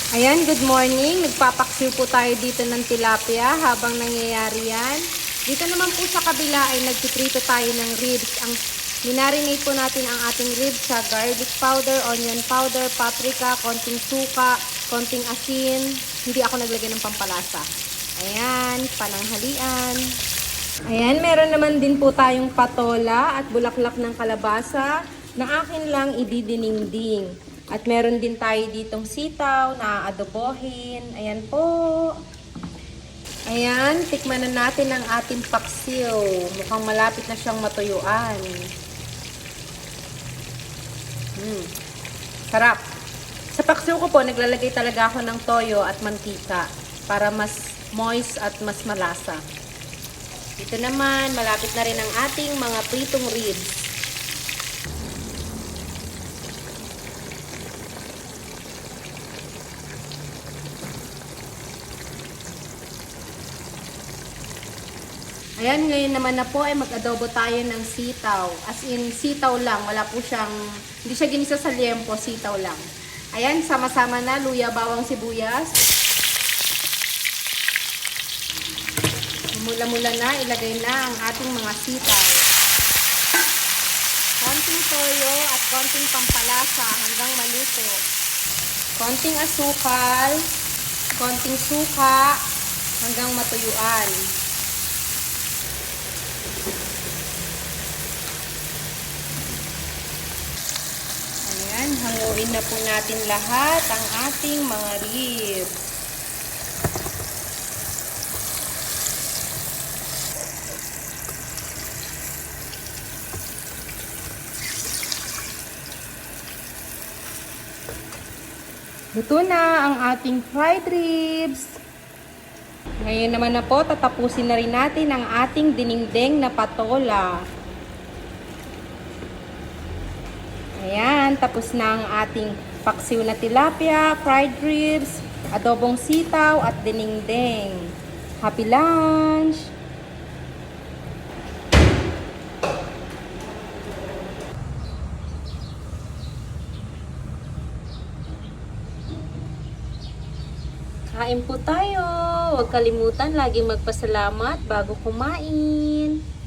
Ayan, good morning. Nagpapaksiw po tayo dito ng tilapia habang nangyayari yan. Dito naman po sa kabila ay nagtitrito tayo ng ribs. Ang minarinate po natin ang ating ribs sa garlic powder, onion powder, paprika, konting suka, konting asin. Hindi ako naglagay ng pampalasa. Ayan, pananghalian. Ayan, meron naman din po tayong patola at bulaklak ng kalabasa na akin lang ididiningding. At meron din tayo ditong sitaw na adobohin. Ayan po. Ayan, tikman na natin ang ating paksiw. Mukhang malapit na siyang matuyuan. Sarap. Sa paksiw ko po, naglalagay talaga ako ng toyo at mantika para mas moist at mas malasa. Dito naman, malapit na rin ang ating mga pritong ribs. Ayan, ngayon naman na po ay mag-adobo tayo ng sitaw. As in, sitaw lang. Wala po siyang, hindi siya ginisa sa liempo, sitaw lang. Ayan, sama-sama na, luya, bawang, sibuyas. Mula-mula na, ilagay na ang ating mga sitaw. Konting toyo at konting pampalasa hanggang maluto. Konting asukal, konting suka hanggang matuyuan. Ayan, hanguin na po natin lahat ang ating mga ribs. Luto na ang ating fried ribs. Ngayon naman na po, tatapusin na rin natin ang ating dinengdeng na patola. Ayan, tapos na ang ating paksiw na tilapia, fried ribs, adobong sitaw at dinengdeng. Happy lunch! Kain po tayo. Huwag kalimutan laging magpasalamat bago kumain.